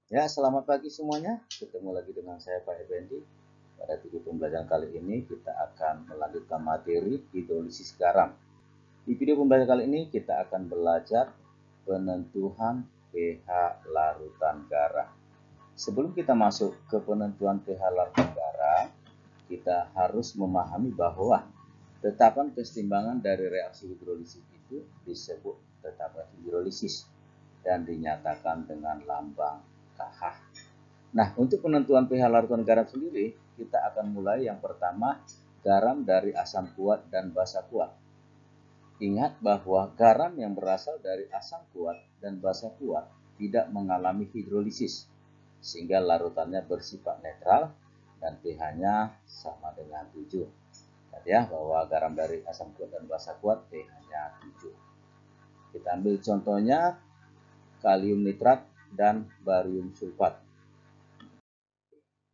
Ya, selamat pagi semuanya. Ketemu lagi dengan saya Pak Effendi. Pada video pembelajaran kali ini kita akan melanjutkan materi hidrolisis garam. Di video pembelajaran kali ini kita akan belajar penentuan pH larutan garam. Sebelum kita masuk ke penentuan pH larutan garam, kita harus memahami bahwa tetapan kesetimbangan dari reaksi hidrolisis itu disebut tetapan hidrolisis dan dinyatakan dengan lambang KH. Nah, untuk penentuan pH larutan garam sendiri, kita akan mulai yang pertama, garam dari asam kuat dan basa kuat. Ingat bahwa garam yang berasal dari asam kuat dan basa kuat tidak mengalami hidrolisis, sehingga larutannya bersifat netral dan pH-nya sama dengan 7. Lihat ya, bahwa garam dari asam kuat dan basa kuat pH-nya 7. Kita ambil contohnya kalium nitrat dan barium sulfat.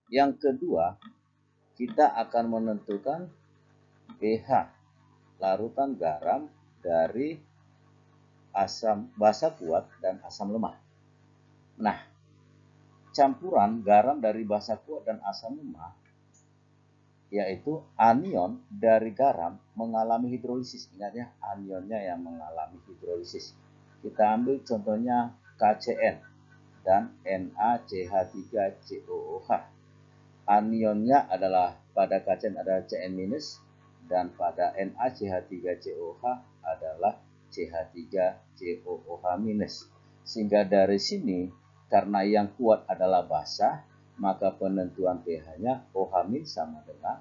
Yang kedua, kita akan menentukan pH larutan garam dari asam basa kuat dan asam lemah. Nah, campuran garam dari basa kuat dan asam lemah, yaitu anion dari garam mengalami hidrolisis. Ingat ya, anionnya yang mengalami hidrolisis. Kita ambil contohnya KCN dan NaCH3COOH. Anionnya adalah pada KCN adalah Cn- dan pada NaCH3COOH adalah CH3COOH-. Sehingga dari sini karena yang kuat adalah basa, maka penentuan pH-nya OH- sama dengan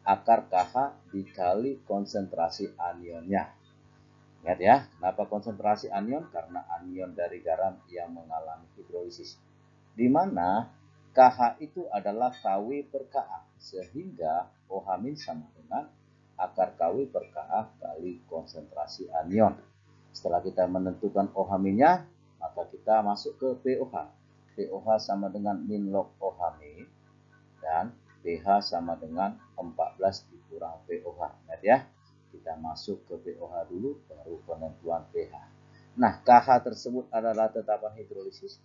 akar KH dikali konsentrasi anionnya. Ingat ya, kenapa konsentrasi anion? Karena anion dari garam yang mengalami hidrolisis. Di mana KH itu adalah KW per Ka, sehingga OH- sama dengan akar KW per Ka kali konsentrasi anion. Setelah kita menentukan OH-nya, maka kita masuk ke pOH. pOH sama dengan min log OH- dan pH sama dengan 14 dikurang pOH. Ingat ya, kita masuk ke pOH dulu, baru penentuan pH. Nah, KH tersebut adalah tetapan hidrolisis.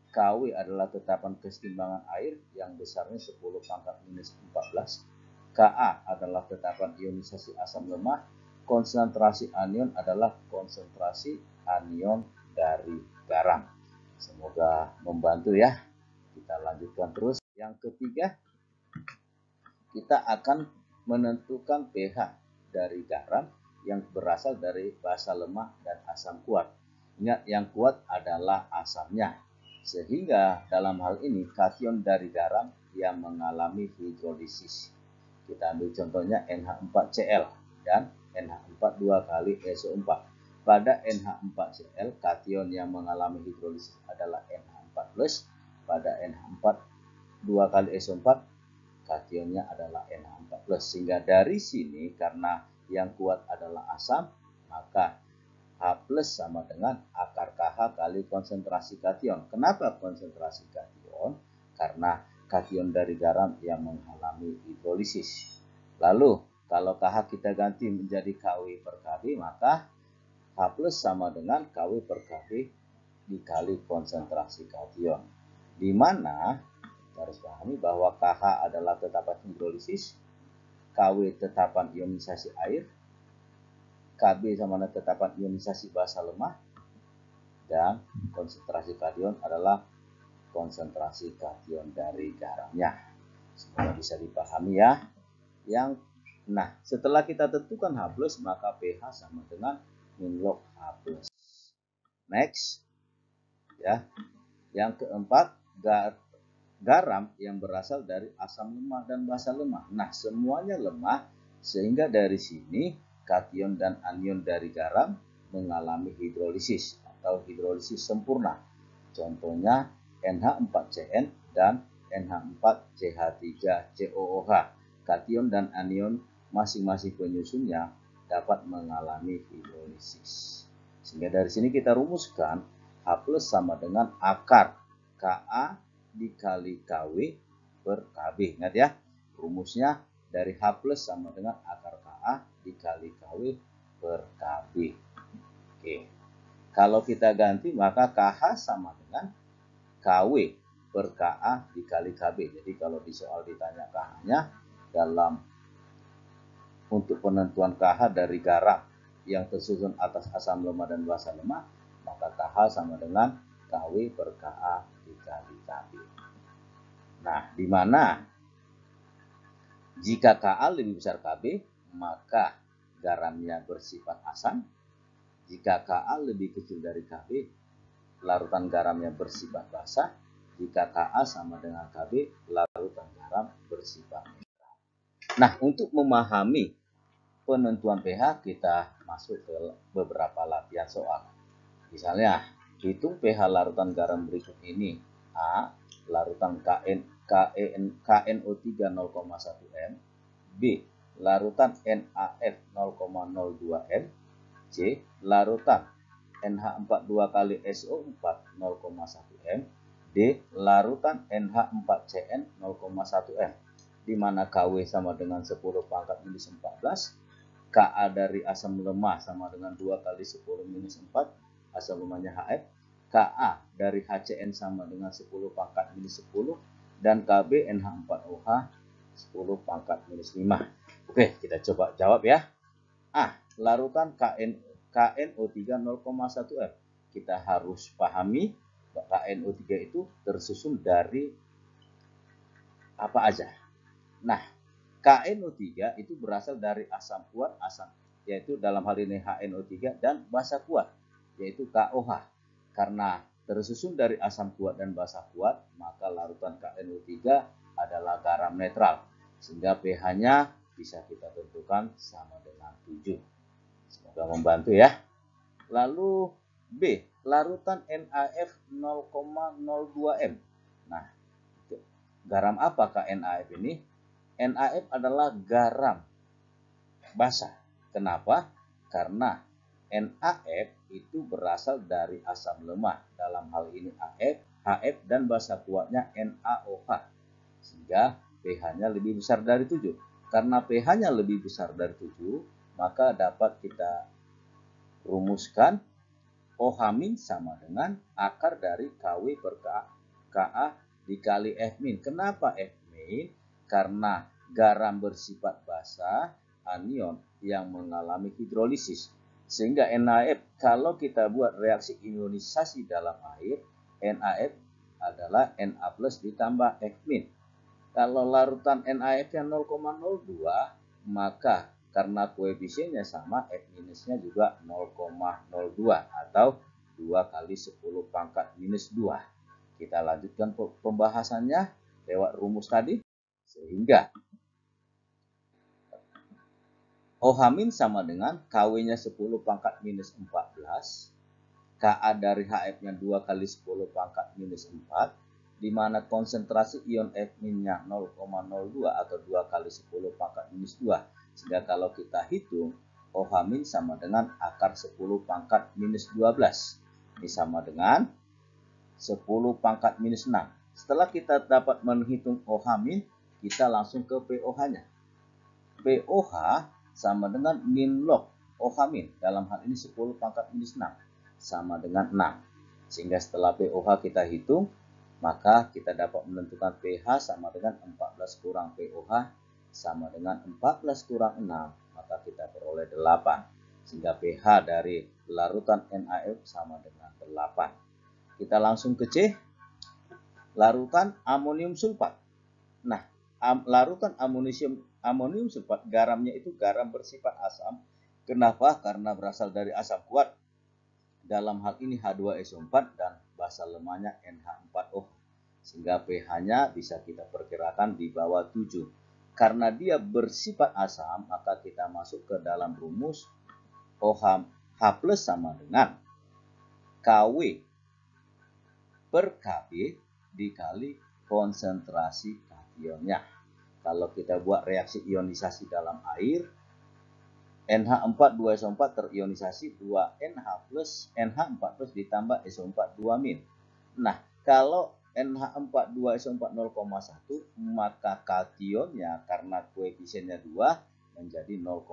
KW adalah tetapan kesetimbangan air yang besarnya 10 pangkat minus 14. Ka adalah tetapan ionisasi asam lemah. Konsentrasi anion adalah konsentrasi anion dari garam. Semoga membantu ya. Kita lanjutkan terus. Yang ketiga, kita akan menentukan pH dari garam yang berasal dari basa lemah dan asam kuat. Ingat, yang kuat adalah asamnya. Sehingga dalam hal ini kation dari garam yang mengalami hidrolisis. Kita ambil contohnya NH4Cl dan NH4 2 kali SO4. Pada NH4Cl, kation yang mengalami hidrolisis adalah NH4+. Pada NH4 2 kali SO4, kationnya adalah NH4+. Sehingga dari sini karena yang kuat adalah asam, maka H+ sama dengan akar KH kali konsentrasi kation. Kenapa konsentrasi kation? Karena kation dari garam yang mengalami hidrolisis. Lalu kalau KH kita ganti menjadi KW per Kb, maka H+ sama dengan KW per Kb dikali konsentrasi kation. Di mana harus pahami bahwa KH adalah tetapan hidrolisis, KW tetapan ionisasi air, Kb sama dengan tetapan ionisasi basa lemah, dan konsentrasi kation adalah konsentrasi kation dari garamnya. Semoga bisa dipahami ya. Nah, setelah kita tentukan H+, maka pH sama dengan min log H+. Next. Ya. Yang keempat, garam yang berasal dari asam lemah dan basa lemah. Nah, semuanya lemah, sehingga dari sini kation dan anion dari garam mengalami hidrolisis atau hidrolisis sempurna. Contohnya NH4Cn dan NH4CH3COOH. Kation dan anion masing-masing penyusunnya dapat mengalami hidrolisis. Sehingga dari sini kita rumuskan H+ sama dengan akar Ka dikali Kw per Kb. Ingat ya, rumusnya dari H+ sama dengan akar Ka dikali Kw per Kb. Oke. Kalau kita ganti maka KH sama dengan Kw per Ka dikali Kb. Jadi kalau di soal ditanya Ka-nya dalam untuk penentuan KH dari garam yang tersusun atas asam lemah dan basa lemah, maka KH sama dengan KW per Ka dikali Kb. Nah, di mana jika Ka lebih besar Kb, maka garamnya bersifat asam. Jika Ka lebih kecil dari Kb, larutan garamnya bersifat basa. Jika Ka sama dengan Kb, larutan garam bersifat netral. Nah, untuk memahami penentuan pH, kita masuk ke beberapa latihan soal. Misalnya, hitung pH larutan garam berikut ini. A. Larutan KNO3 0,1 M. B. Larutan NaF 0,02 M. C. Larutan NH42 kali SO4 0,1 M. D. Larutan NH4CN 0,1 M. Di mana KW sama dengan 10 pangkat minus 14. Ka dari asam lemah sama dengan 2 kali 10 minus 4. Asam lemahnya HF. Ka dari HCN sama dengan 10 pangkat minus 10. Dan Kb NH4OH 10 pangkat minus 5. Oke, kita coba jawab ya. A. Larutan KNO3 0,1 M. Kita harus pahami bahwa KNO3 itu tersusun dari apa aja. Nah, KNO3 itu berasal dari asam kuat, yaitu dalam hal ini HNO3, dan basa kuat, yaitu KOH. Karena tersusun dari asam kuat dan basa kuat, maka larutan KNO3 adalah garam netral, sehingga pH-nya bisa kita tentukan sama dengan 7. Semoga membantu ya. Lalu B, larutan NaF 0,02 M. Nah, garam apakah NaF ini? NaF adalah garam basa. Kenapa? Karena NaF itu berasal dari asam lemah. Dalam hal ini AF, HF, dan basa kuatnya NaOH. Sehingga pH-nya lebih besar dari 7. Karena pH-nya lebih besar dari 7, maka dapat kita rumuskan OH- sama dengan akar dari KW per Ka dikali F-. Kenapa F-? Karena garam bersifat basa, anion yang mengalami hidrolisis. Sehingga NaF, kalau kita buat reaksi ionisasi dalam air, NaF adalah Na plus ditambah F-. Kalau larutan NaF-nya 0,02, maka karena koefisiennya sama, F-nya juga 0,02 atau 2 kali 10 pangkat minus 2. Kita lanjutkan pembahasannya lewat rumus tadi. Sehingga OH- sama dengan KW-nya 10 pangkat minus 14. Ka dari HF-nya 2 kali 10 pangkat minus 4. Di mana konsentrasi ion F-nya 0,02 atau 2 kali 10 pangkat minus 2. Sehingga kalau kita hitung, OH- sama dengan akar 10 pangkat minus 12. Ini sama dengan 10 pangkat minus 6. Setelah kita dapat menghitung OH-, kita langsung ke POH-nya. POH sama dengan min log OH-. Dalam hal ini 10 pangkat minus 6. Sama dengan 6. Sehingga setelah POH kita hitung, maka kita dapat menentukan pH sama dengan 14 kurang POH sama dengan 14 kurang 6. Maka kita peroleh 8. Sehingga pH dari larutan NaF sama dengan 8. Kita langsung ke C. Larutan amonium sulfat. Nah, larutan amonium sulfat, garamnya itu garam bersifat asam. Kenapa? Karena berasal dari asam kuat. Dalam hal ini H2SO4 dan basa lemahnya NH4OH. Sehingga pH-nya bisa kita perkirakan di bawah 7. Karena dia bersifat asam, maka kita masuk ke dalam rumus OH H+ sama dengan KW per Kb dikali konsentrasi kationnya. Kalau kita buat reaksi ionisasi dalam air, NH4 2SO4 terionisasi 2NH plus NH4 plus ditambah SO4 2-. Nah, kalau NH4 2SO4 0,1, maka kationnya karena koefisiennya 2 menjadi 0,2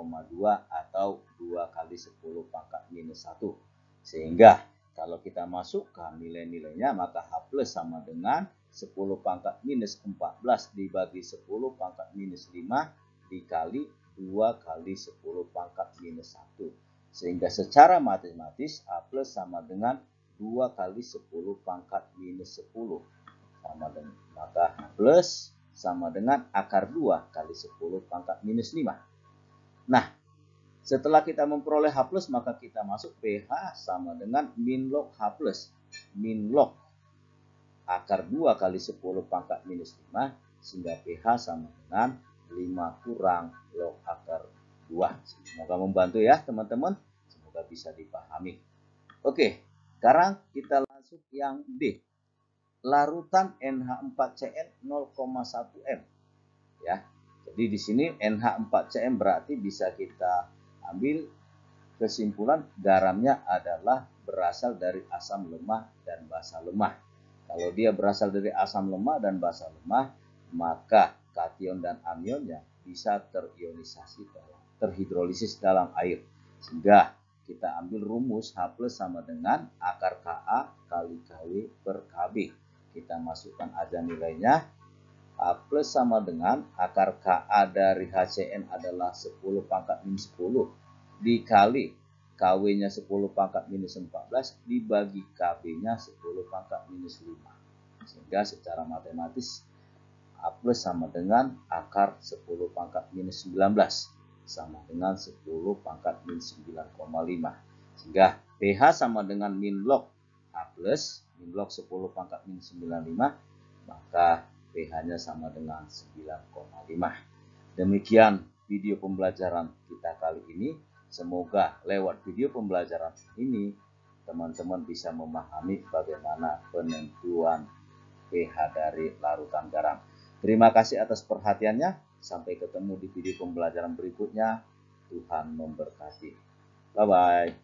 atau 2 kali 10 pangkat minus 1. Sehingga kalau kita masukkan nilai-nilainya, maka H plus sama dengan 10 pangkat minus 14 dibagi 10 pangkat minus 5 dikali 2 kali 10 pangkat minus 1. Sehingga secara matematis A plus sama dengan 2 kali 10 pangkat minus 10. Sama dengan, maka A plus sama dengan akar 2 kali 10 pangkat minus 5. Nah, setelah kita memperoleh H plus, maka kita masuk pH sama dengan min log H plus. Min log akar 2 kali 10 pangkat minus 5, sehingga pH sama dengan 5 kurang log akar 2. Semoga membantu ya teman-teman. Semoga bisa dipahami. Oke, sekarang kita langsung yang D. Larutan NH4Cl 0,1 M. Ya. Jadi di sini NH4Cl berarti bisa kita ambil kesimpulan garamnya adalah berasal dari asam lemah dan basa lemah. Kalau dia berasal dari asam lemah dan basa lemah, maka kation dan anionnya bisa terhidrolisis dalam air. Sehingga kita ambil rumus H plus sama dengan akar Ka kali Kw per Kb. Kita masukkan aja nilainya. H plus sama dengan akar Ka dari HCN adalah 10 pangkat minus 10 dikali Kw-nya 10 pangkat minus 14 dibagi Kb-nya 10 pangkat minus 5. Sehingga secara matematis A plus sama dengan akar 10 pangkat minus 19 sama dengan 10 pangkat minus 9,5. Sehingga pH sama dengan min log A plus, min log 10 pangkat minus 95, maka pH-nya sama dengan 9,5. Demikian video pembelajaran kita kali ini. Semoga lewat video pembelajaran ini teman-teman bisa memahami bagaimana penentuan pH dari larutan garam. Terima kasih atas perhatiannya. Sampai ketemu di video pembelajaran berikutnya. Tuhan memberkati. Bye-bye.